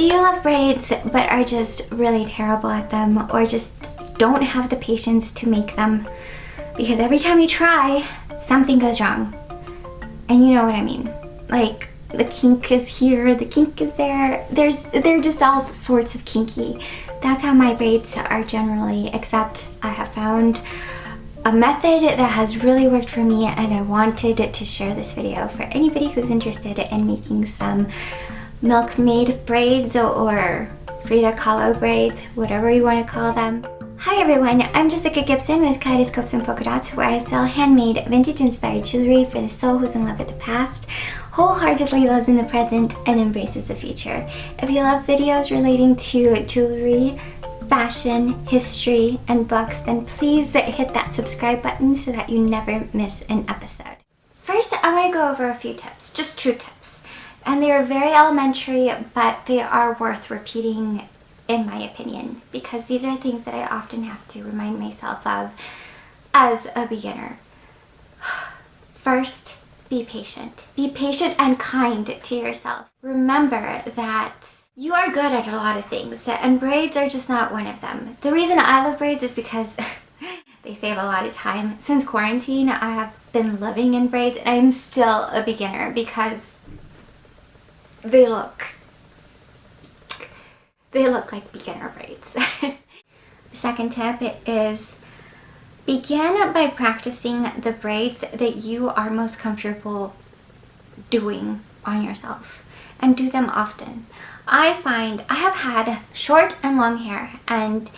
you love braids but are just really terrible at them, or just don't have the patience to make them because every time you try, something goes wrong? And you know what I mean. Like, the kink is here, the kink is there. They're just all sorts of kinky. That's how my braids are generally, except I have found a method that has really worked for me, and I wanted to share this video for anybody who's interested in making some milkmaid braids or Frida Kahlo braids, whatever you want to call them. Hi everyone, I'm Gonzalez-Gibson with Kaleidoscopes and Polka Dots, where I sell handmade, vintage-inspired jewelry for the soul who's in love with the past, wholeheartedly lives in the present, and embraces the future. If you love videos relating to jewelry, fashion, history, and books, then please hit that subscribe button so that you never miss an episode. First, I want to go over a few tips, just 2 tips. And they are very elementary, but they are worth repeating in my opinion, because these are things that I often have to remind myself of as a beginner. First, be patient. Be patient and kind to yourself. Remember that you are good at a lot of things, and braids are just not one of them. The reason I love braids is because they save a lot of time. Since quarantine, I have been living in braids, and I'm still a beginner because they look like beginner braids. The second tip is begin by practicing the braids that you are most comfortable doing on yourself, and do them often. I find I have had short and long hair, and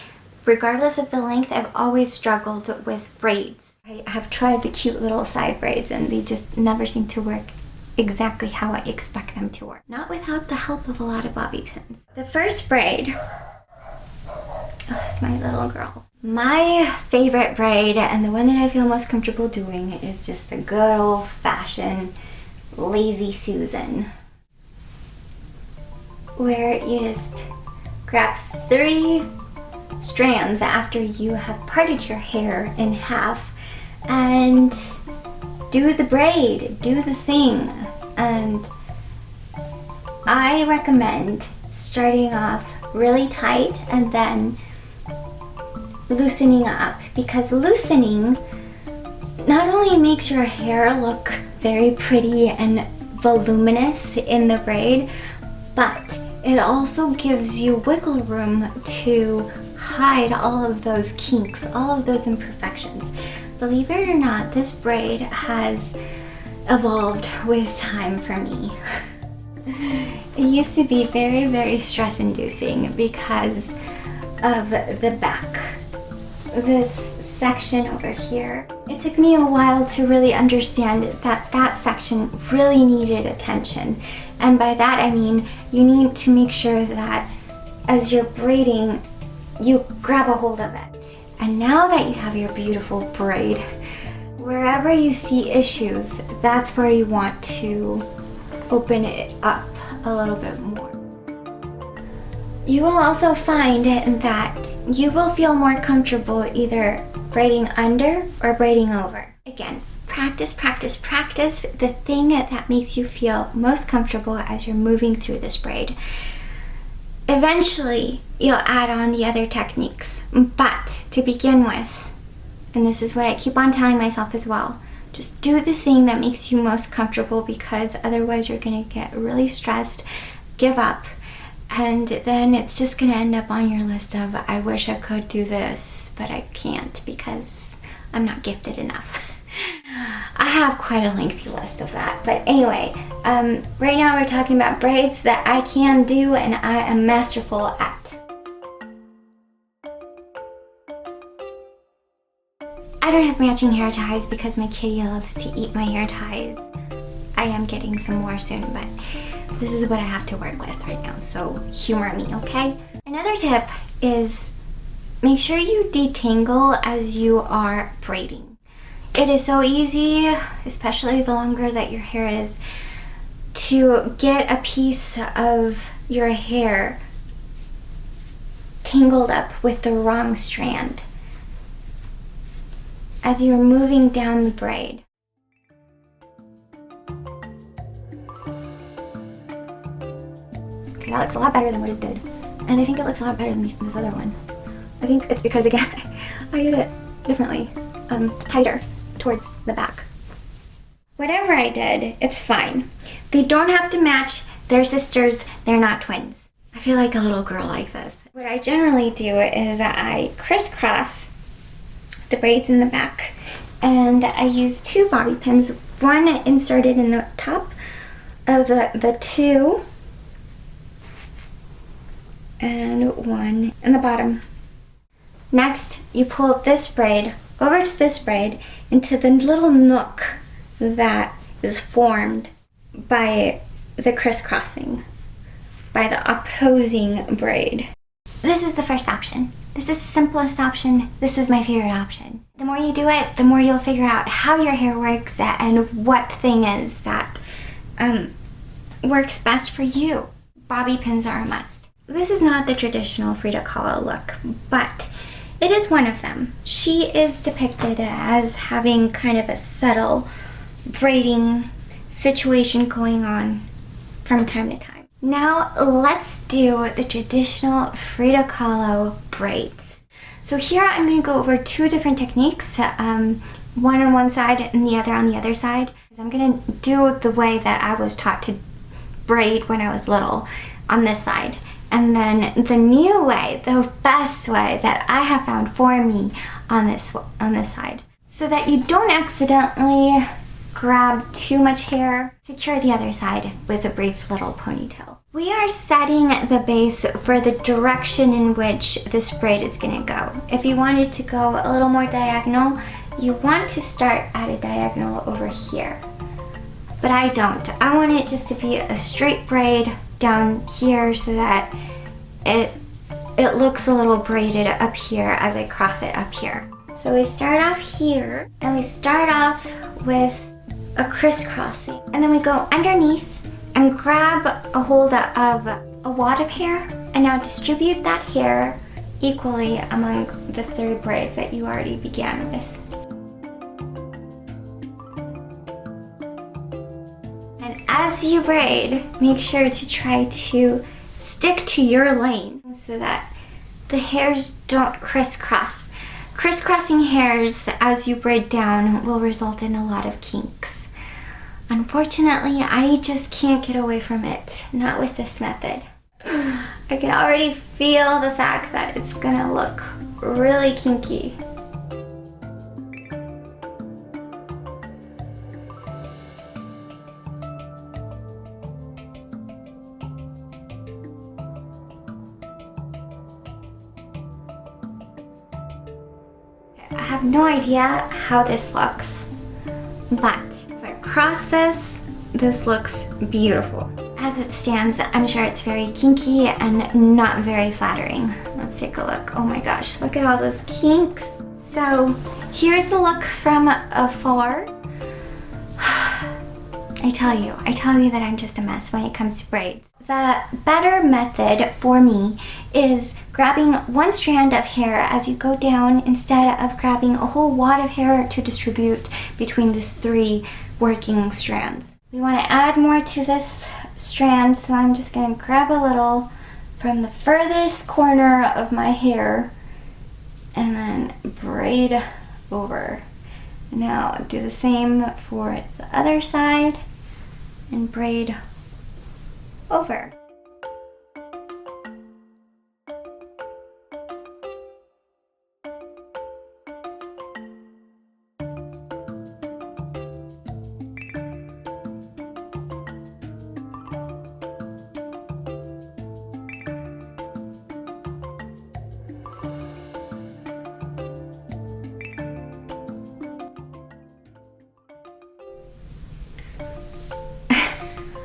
regardless of the length, I've always struggled with braids. I have tried the cute little side braids and they just never seem to work exactly how I expect them to work. Not without the help of a lot of bobby pins. The first braid, oh, that's my little girl. My favorite braid, and the one that I feel most comfortable doing, is just the good old-fashioned Lazy Susan, where you just grab 3 strands after you have parted your hair in half and do the braid, do the thing. And I recommend starting off really tight and then loosening up, because loosening not only makes your hair look very pretty and voluminous in the braid, but it also gives you wiggle room to hide all of those kinks, all of those imperfections. Believe it or not, this braid has evolved with time for me. It used to be very, very stress-inducing because of the back. This section over here, it took me a while to really understand that that section really needed attention. And by that I mean you need to make sure that as you're braiding, you grab a hold of it. And now that you have your beautiful braid, wherever you see issues, that's where you want to open it up a little bit more. You will also find that you will feel more comfortable either braiding under or braiding over. Again, practice, practice, practice the thing that makes you feel most comfortable as you're moving through this braid. Eventually, you'll add on the other techniques, but to begin with, and this is what I keep on telling myself as well, just do the thing that makes you most comfortable, because otherwise you're gonna get really stressed, give up, and then it's just gonna end up on your list of, I wish I could do this, but I can't because I'm not gifted enough. I have quite a lengthy list of that, but anyway, right now we're talking about braids that I can do and I am masterful at. I don't have matching hair ties because my kitty loves to eat my hair ties. I am getting some more soon, but this is what I have to work with right now, so humor me, okay? Another tip is make sure you detangle as you are braiding. It is so easy, especially the longer that your hair is, to get a piece of your hair tangled up with the wrong strand as you're moving down the braid. Okay, that looks a lot better than what it did. And I think it looks a lot better than this other one. I think it's because, again, I did it differently, tighter towards the back. Whatever I did, it's fine. They don't have to match. They're sisters, they're not twins. I feel like a little girl like this. What I generally do is I crisscross the braids in the back, and I use 2 bobby pins, one inserted in the top of the 2 and one in the bottom. Next, you pull this braid over to this braid into the little nook that is formed by the crisscrossing, by the opposing braid. This is the first option. This is the simplest option. This is my favorite option. The more you do it, the more you'll figure out how your hair works and what thing is that works best for you. Bobby pins are a must. This is not the traditional Frida Kahlo look, but it is one of them. She is depicted as having kind of a subtle braiding situation going on from time to time. Now let's do the traditional Frida Kahlo braids. So here I'm going to go over 2 different techniques, one on one side and the other on the other side. I'm going to do the way that I was taught to braid when I was little on this side. And then the new way, the best way that I have found for me on this side. So that you don't accidentally grab too much hair, secure the other side with a brief little ponytail. We are setting the base for the direction in which this braid is going to go. If you wanted to go a little more diagonal, you want to start at a diagonal over here. But I don't. I want it just to be a straight braid down here so that it looks a little braided up here as I cross it up here. So we start off here, and we start off with a crisscrossing, and then we go underneath and grab a hold of a wad of hair, and now distribute that hair equally among the 3 braids that you already began with. And as you braid, make sure to try to stick to your lane so that the hairs don't crisscross. Crisscrossing hairs as you braid down will result in a lot of kinks. Unfortunately, I just can't get away from it, not with this method. I can already feel the fact that it's gonna look really kinky. I have no idea how this looks, but if I cross this looks beautiful. As it stands, I'm sure it's very kinky and not very flattering. Let's take a look. Oh my gosh, look at all those kinks. So here's the look from afar. I tell you that I'm just a mess when it comes to braids. The better method for me is grabbing one strand of hair as you go down instead of grabbing a whole wad of hair to distribute between the 3 working strands. We want to add more to this strand, so I'm just going to grab a little from the furthest corner of my hair and then braid over. Now do the same for the other side and braid over.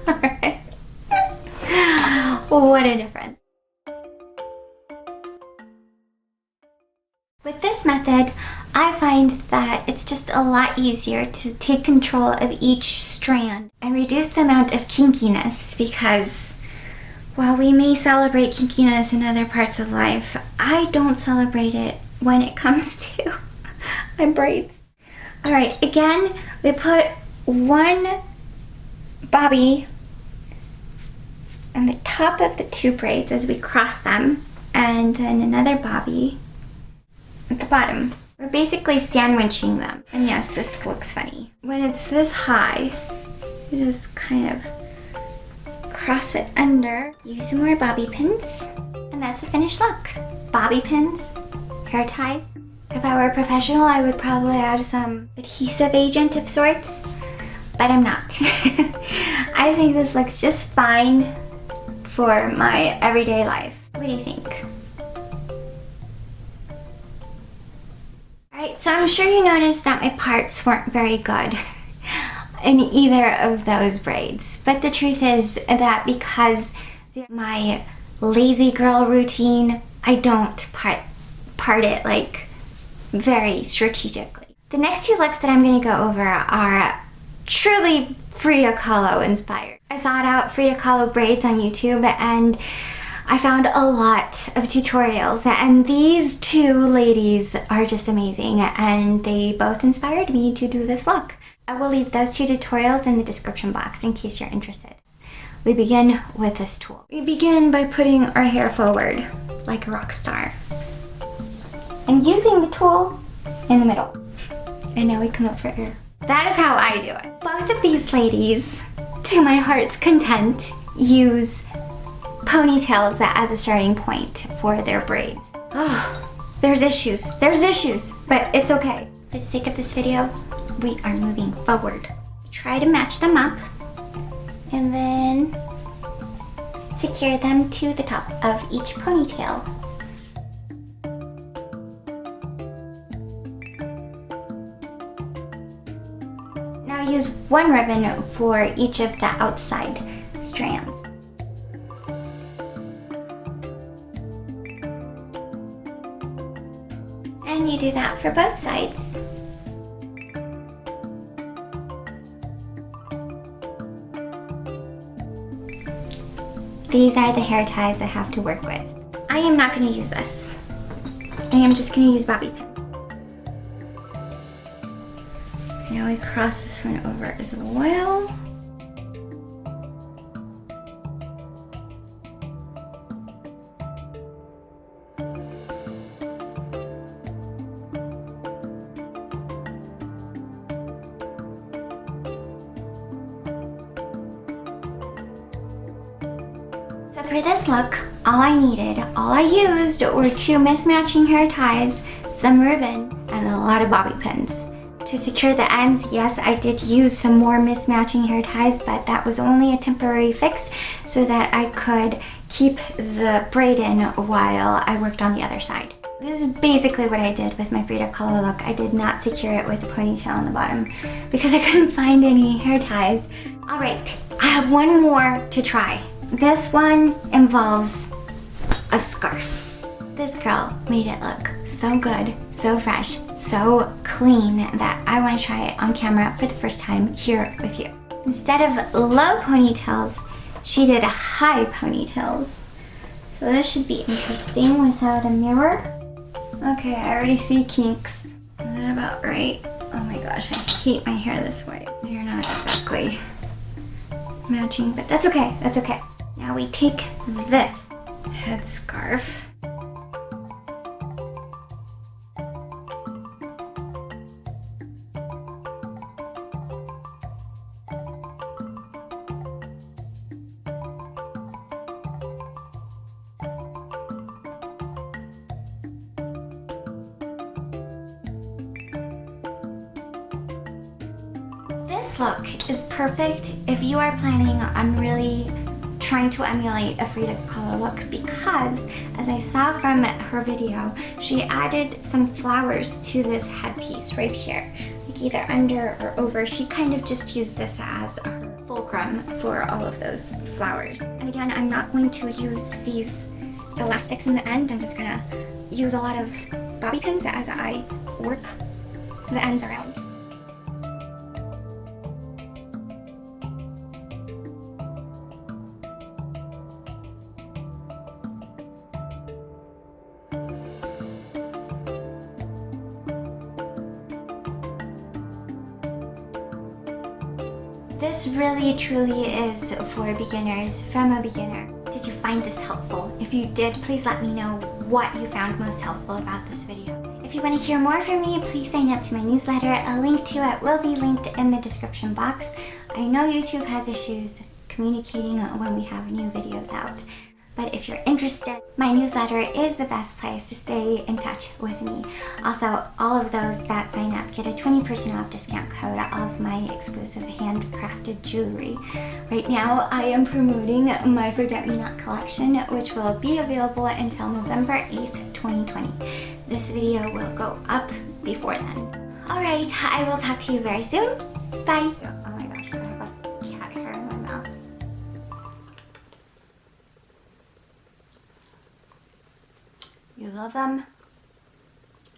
Alright. What a difference. With this method, I find that it's just a lot easier to take control of each strand and reduce the amount of kinkiness, because while we may celebrate kinkiness in other parts of life, I don't celebrate it when it comes to my braids. Alright, again, we put one bobby on the top of the two braids as we cross them, and then another bobby at the bottom. We're basically sandwiching them. And yes, this looks funny. When it's this high, you just kind of cross it under, use some more bobby pins, and that's the finished look. Bobby pins, hair ties. If I were a professional, I would probably add some adhesive agent of sorts, but I'm not. I think this looks just fine for my everyday life. What do you think? Alright, so I'm sure you noticed that my parts weren't very good in either of those braids. But the truth is that because my lazy girl routine, I don't part it like very strategically. The next two looks that I'm going to go over are truly Frida Kahlo inspired. I sought out Frida Kahlo braids on YouTube and I found a lot of tutorials, and these two ladies are just amazing, and they both inspired me to do this look. I will leave those two tutorials in the description box in case you're interested. We begin with this tool. We begin by putting our hair forward like a rock star and using the tool in the middle. And now we come up for air. That is how I do it. Both of these ladies, to my heart's content, use ponytails as a starting point for their braids. Oh, there's issues, but it's okay. For the sake of this video, we are moving forward. Try to match them up and then secure them to the top of each ponytail. Now use one ribbon for each of the outside strands. And you do that for both sides. These are the hair ties I have to work with. I am not going to use this. I am just going to use bobby pin. Now we cross this one over as well. So for this look, all I used were two mismatching hair ties, some ribbon, and a lot of bobby pins. To secure the ends, yes, I did use some more mismatching hair ties, but that was only a temporary fix so that I could keep the braid in while I worked on the other side. This is basically what I did with my Frida Kahlo look. I did not secure it with a ponytail on the bottom because I couldn't find any hair ties. All right, I have one more to try. This one involves a scarf. This girl made it look so good, so fresh, so clean that I want to try it on camera for the first time here with you. Instead of low ponytails, she did high ponytails. So this should be interesting without a mirror. Okay, I already see kinks. Is that about right? Oh my gosh, I hate my hair this way. They're not exactly matching, but that's okay, that's okay. Now we take this headscarf. This look is perfect if you are planning on really trying to emulate a Frida Kahlo look, because as I saw from her video, she added some flowers to this headpiece right here, like either under or over. She kind of just used this as her fulcrum for all of those flowers. And again, I'm not going to use these elastics in the end. I'm just gonna use a lot of bobby pins as I work the ends around. This really truly is for beginners, from a beginner. Did you find this helpful? If you did, please let me know what you found most helpful about this video. If you want to hear more from me, please sign up to my newsletter. A link to it will be linked in the description box. I know YouTube has issues communicating when we have new videos out, but if you're interested, my newsletter is the best place to stay in touch with me. Also, all of those that sign up get a 20% off discount code of my exclusive handcrafted jewelry. Right now, I am promoting my Forget Me Not collection, which will be available until November 8th, 2020. This video will go up before then. Alright, I will talk to you very soon. Bye! Oh my gosh, I have a cat hair in my mouth. You love them,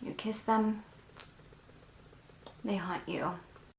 you kiss them, they haunt you.